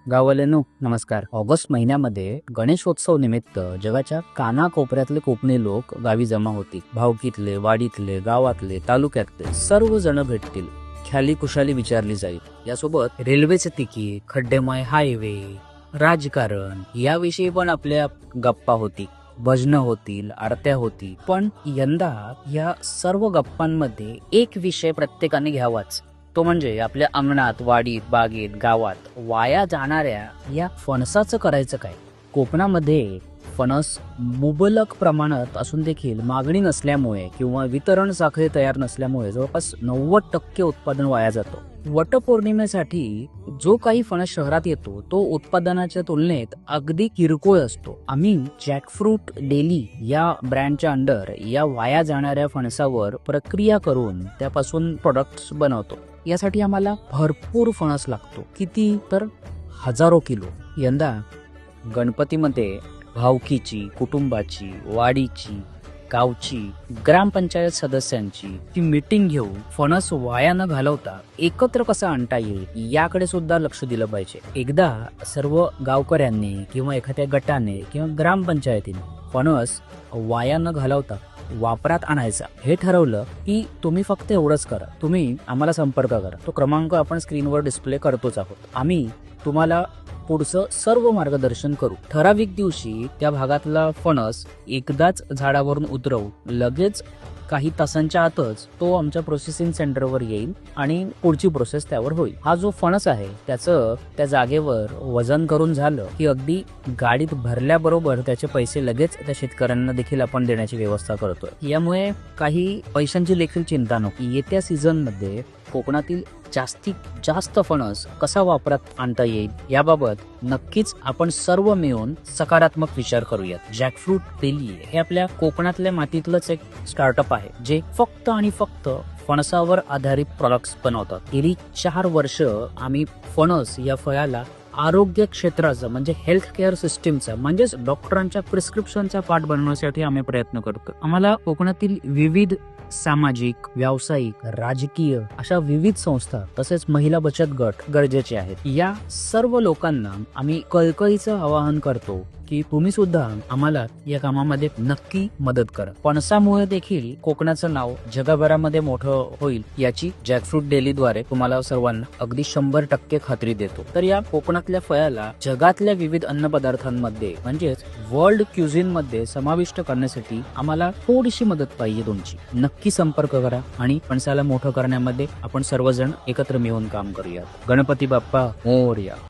गाववाल्यांनो नमस्कार. ऑगस्ट महिन्यामध्ये गणेशोत्सव निमित्त जगाच्या कानाकोपऱ्यातले कोकणी लोक गावी जमा होतील. भावकीतले, वाडीतले, गावातले, तालुक्यातले सर्व जण भेटतील. ख्याली खुशाली विचारली जाईल. यासोबत रेल्वेचे तिकीट, खड्डेमय हायवे, राजकारण याविषयी पण आपल्या गप्पा होती. भजनं होतील, आरत्या होतील. पण यंदा या सर्व गप्पांमध्ये एक विषय प्रत्येकाने घ्यावाच. तो म्हणजे आपल्या अंगणात, वाडीत, बागेत, गावात वाया जाणाऱ्या या फणसाचं करायचं काय. कोकणामध्ये फणस मुबलक प्रमाणात असून देखील मागणी नसल्यामुळे किंवा वितरण साखळी तयार नसल्यामुळे जवळपास 90% उत्पादन वाया जातो. वटपौर्णिमेसाठी जो काही फणस शहरात येतो तो उत्पादनाच्या तुलनेत अगदी किरकोळ असतो. आम्ही जॅकफ्रूट डेली या ब्रँडच्या अंडर या वाया जाणाऱ्या फणसावर प्रक्रिया करून त्यापासून प्रोडक्ट्स बनवतो. यासाठी आम्हाला भरपूर फणस लागतो. किती तर हजारो किलो. यंदा गणपतीमध्ये भावकीची, कुटुंबाची, वाडीची, गावची, ग्रामपंचायत सदस्यांची ती मीटिंग घेऊन फणस वाया न घालवता एकत्र कसा आणता येईल याकडे सुद्धा लक्ष दिलं पाहिजे. एकदा सर्व गावकऱ्यांनी किंवा एखाद्या गटाने किंवा ग्रामपंचायतीने फणस वाया न घालवता वापरात आणायचा हे ठरवलं की तुम्ही फक्त एवढंच करा. तुम्ही आम्हाला संपर्क करा. तो क्रमांक आपण स्क्रीनवर डिस्प्ले करतोच आहोत. आम्ही तुम्हाला पुढचं सर्व मार्गदर्शन करू. ठराविक दिवशी त्या भागातला फणस एकदाच झाडावरून उतरवू. लगेच काही तासांच्या आतच तो आमच्या प्रोसेसिंग सेंटरवर येईल आणि पुढची प्रोसेस त्यावर होईल. हा जो फणस आहे त्याचं त्या जागेवर वजन करून झालं की अगदी गाडीत भरल्याबरोबर त्याचे पैसे लगेच त्या शेतकऱ्यांना देखील आपण देण्याची व्यवस्था करतोय. यामुळे काही पैशांची देखील चिंता नको. येत्या सीझन मध्ये कोकणातील जास्तीत जास्त फणस कसा वापरात आणता येईल याबाबत नक्कीच आपण सर्व मिळून सकारात्मक विचार करूयात. जॅकफ्रूट डेली हे आपल्या कोकणातल्या मातीतलंच एक स्टार्टअप आहे जे फक्त आणि फक्त फणसावर आधारित प्रॉडक्ट्स बनवतात. गेली 4 वर्ष आम्ही फणस या फळाला आरोग्य क्षेत्राचा म्हणजे हेल्थ केअर सिस्टीमचा म्हणजेच डॉक्टरांच्या प्रिस्क्रिप्शनचा पार्ट बनवण्यासाठी आम्ही प्रयत्न करतो. आम्हाला कोकणातील विविध सामाजिक, व्यावसायिक, राजकीय अशा विविध संस्था तसेच महिला बचत गट गरजेचे आहेत. या सर्व लोकांना आम्ही कळकळीचं आवाहन करतो की तुम्ही सुद्धा आम्हाला या कामामध्ये नक्की मदत करा. फणसामुळे देखील कोकणाचं नाव जगभरामध्ये मोठं होईल याची जॅकफ्रूट डेलीद्वारे तुम्हाला सर्वांना अगदी 100% खात्री देतो. तर या कोकणातल्या फळाला जगातल्या विविध अन्न पदार्थांमध्ये म्हणजेच वर्ल्ड क्युझिन मध्ये समाविष्ट करण्यासाठी आम्हाला थोडीशी मदत पाहिजे तुमची. नक्की संपर्क करा आणि फणसाला मोठं करण्यामध्ये आपण सर्वजण एकत्र मिळून काम करूयात. गणपती बाप्पा मोरया.